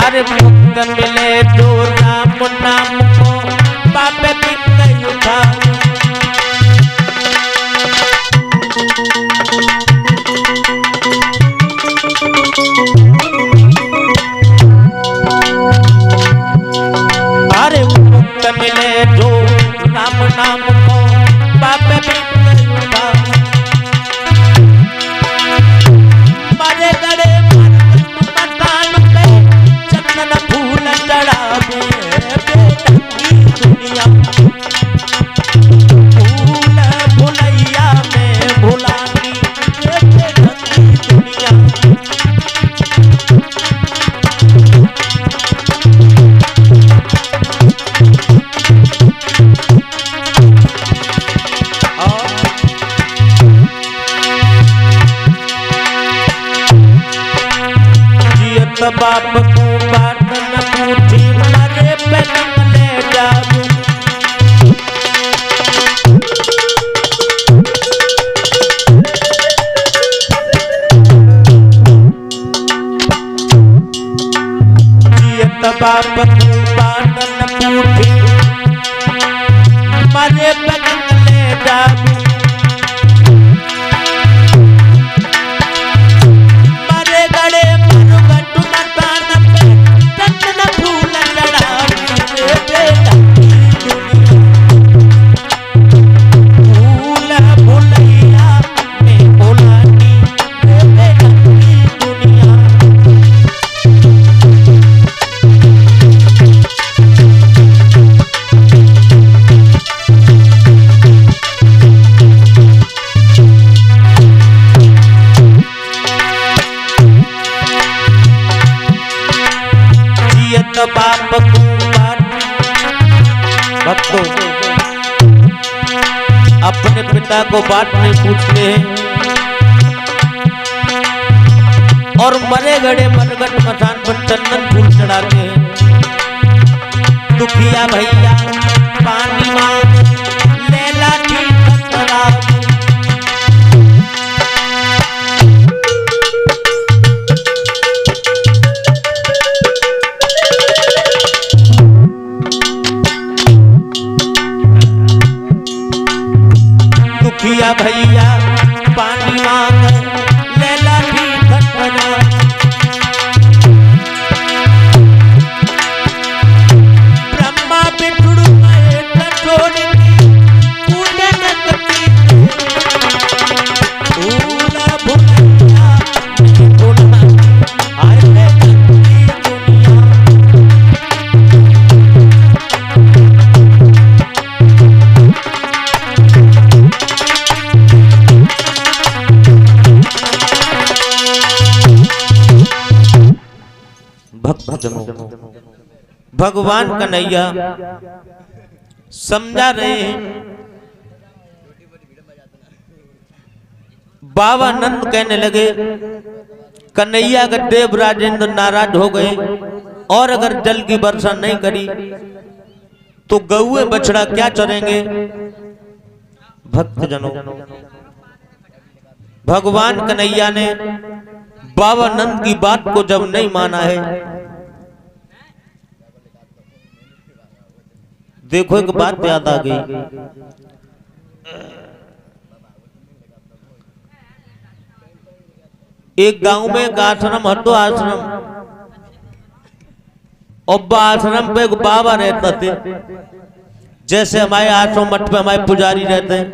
अरे मुक्त मिले जो राम नाम को पाप बिन उठा। अरे मुक्त मिले जो राम नाम को पाप बिन उठा। मारे गड़े मकान पे चंदन फूल चढ़ावे दुनिया फूल भुलैया में भुलानी दुनिया। बाप को बात न पूछी मरे पे ले जाबू। जियत बाप को बात न पूछी मरे पे ले जाबू। बाप को भक्तों अपने पिता को बात नहीं पूछते हैं और मरे गड़े मरगट मसान पर चंदन फूल चढ़ाते हैं। दुखिया भैया पानी मांग लेला की खतरा। दुखिया भैया पानी मांग लेला की खतरा। ब्रह्मा बिठुड़ गए कठोर पूजे न कटी भूला भुलैया भुला आए दुनिया। भगवान कन्हैया समझा रहे हैं। बाबा नंद कहने लगे कन्हैया का देव राजेंद्र नाराज हो गए और अगर जल की वर्षा नहीं करी तो गौए बछड़ा क्या चरेंगे। भक्तजनों भगवान कन्हैया ने बाबा नंद की बात को जब नहीं माना है, देखो एक बात याद आ गई। एक गांव में एक आश्रम हटो आश्रम और आश्रम पे एक बाबा रहता थे। जैसे हमारे आश्रम मठ पे हमारे पुजारी रहते हैं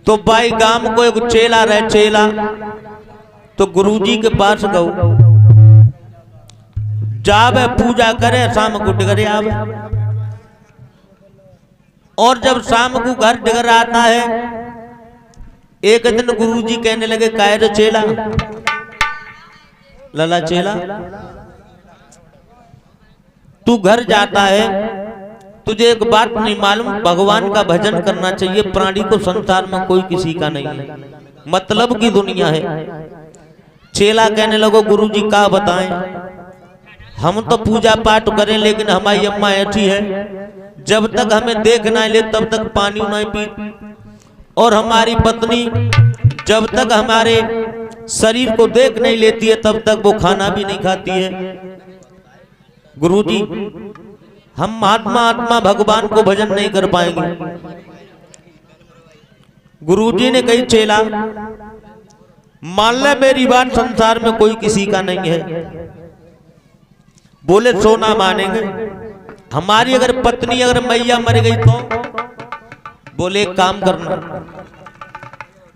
तो भाई गांव को एक चेला रहे चेला तो गुरुजी के पास गऊ जावे पूजा करे शाम को डिगरे आवे। और जब शाम को घर डिगर आता है एक दिन गुरुजी कहने लगे कायर चेला लला चेला तू घर जाता है तुझे एक बात नहीं मालूम भगवान का भजन करना चाहिए। प्राणी को संसार में कोई किसी का नहीं है, मतलब की दुनिया है। चेला कहने लगो गुरुजी का बताएं हम तो पूजा पाठ करें लेकिन हमारी अम्मा ऐसी है जब तक हमें देख ना ले तब तक पानी नहीं पी और हमारी पत्नी जब तक हमारे शरीर को देख नहीं लेती है तब तक वो खाना भी नहीं खाती है। गुरुजी, हम महात्मा आत्मा भगवान को भजन नहीं कर पाएंगे। गुरुजी ने कही, चेला मान ले मेरी बात, संसार में कोई किसी का नहीं है। बोले सोना मानेंगे। हमारी अगर पत्नी अगर मैया मर गई तो? बोले एक काम करना,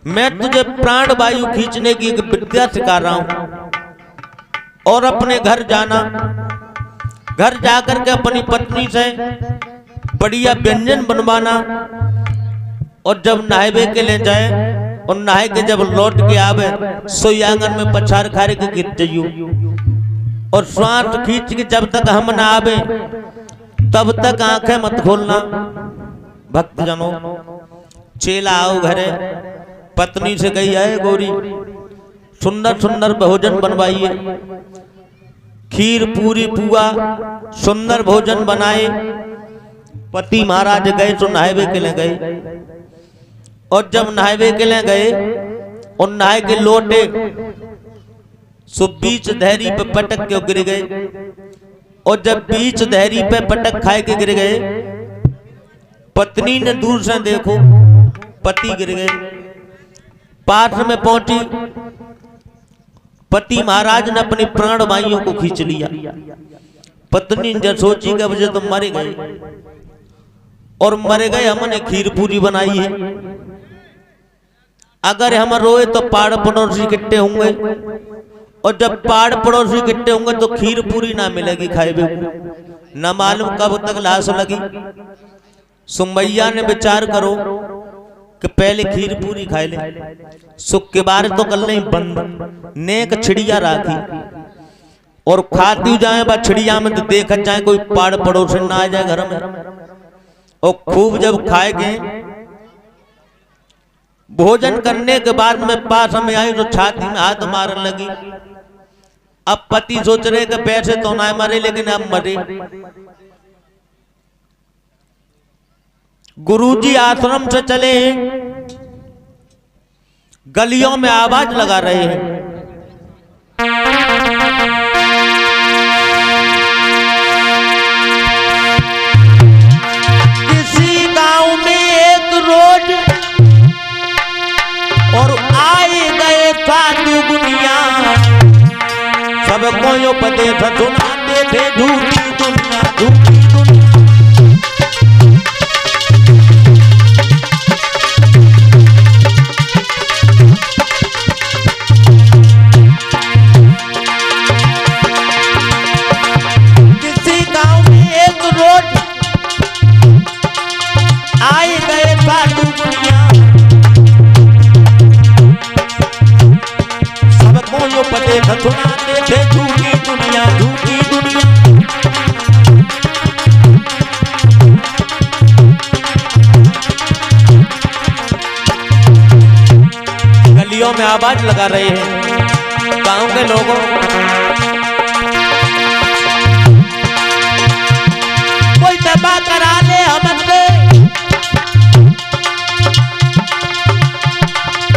मैं तुझे प्राण वायु खींचने की एक विद्या सिखा रहा हूं और अपने घर जाना, घर जाकर के अपनी पत्नी से बढ़िया व्यंजन बनवाना और जब नहावे के ले जाए और नहाए के जब लौट के आवे सोई आंगन में पछाड़ खारे के गिर जाइयो और श्वास खींच के जब तक हम ना आवे तब तक आंखें मत खोलना। भक्तजनों, चेला आओ घरे, पत्नी से कही, है गौरी सुंदर सुंदर भोजन बनवाइए, खीर पूरी पुआ सुंदर भोजन बनाए। पति महाराज गए तो नहावे के लिए गए और जब नहावे के लिए गए और नहाए के लौटे सो बीच धैरी पे पटक के गिर गए और जब बीच धैरी पे पटक खाए के गिर गए, पत्नी ने दूर से देखो पति गिर गए, पास में पहुंची, पति महाराज ने अपनी प्राण वायुओं को खींच लिया। पत्नी ने सोची कि वजह तो मर गए और मर गए, हमने खीर पूरी बनाई है, अगर हम रोए तो पाड़ पड़ोसी इकट्ठे होंगे और जब पाड़ पड़ोसी इकट्ठे होंगे तो खीर पूरी ना मिलेगी खाए भी, न मालूम कब तक लाश लगी। सुमैया ने विचार करो कि पहले खीर पूरी खाए ले, सुख के बार तो कल नहीं बंद, नेक छिड़िया राखी और खाती जाए बा छिड़िया में तो देखा जाए कोई पाड़ पड़ोसी ना आ जाए घर में। और खूब जब खाएंगे, भोजन करने के बाद में पास में आई तो छाती में हाथ मारने लगी। अब पति सोच रहे कि पैसे तो ना मरे लेकिन अब मरे। गुरुजी आश्रम से चले हैं, गलियों में आवाज लगा रहे हैं, किसी गांव में एक रोज और आए गए साधु गुनिया, सबको यो उपदेश सुनाते थे, झूठी दुनिया झूठी दुनिया। किसी गांव में एक रोज आए गए साधु गुनिया, सबको यो उपदेश सुनाते थे, झूठी दुनिया झूठी दुनिया। गलियों में आवाज लगा रहे हैं गांव के लोगों, कोई दबा करा ले हमसे,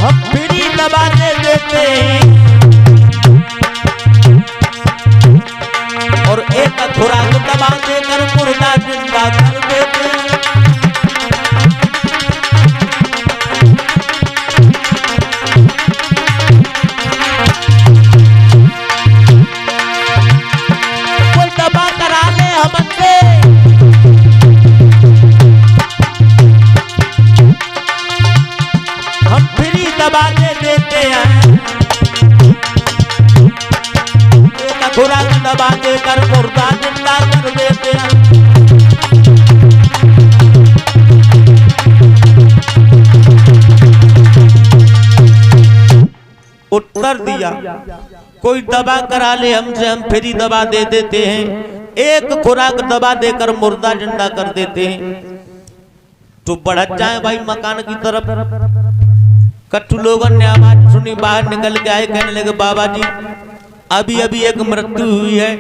हम फ्री दबा दे देते हैं और एक खुराक दबा देकर मुर्दा जिंदा कर देते हैं। कोई दबा करा ले हमसे, हम फ्री दबा दे देते हैं, एक खुराक दबा देकर मुर्दा जिंदा कर देते हैं। उत्तर दिया, कोई दवा करा ले हमसे, हम फ्री दवा दे देते हैं, एक खुराक दवा देकर मुर्दा जिंदा कर देते हैं। तो बढ़त जाए भाई मकान की तरफ। कट्टू लोगों ने आवाज सुनी, बाहर निकल के आए, कहने लगे बाबा जी अभी अभी एक मृत्यु हुई है,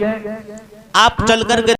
आप चल करके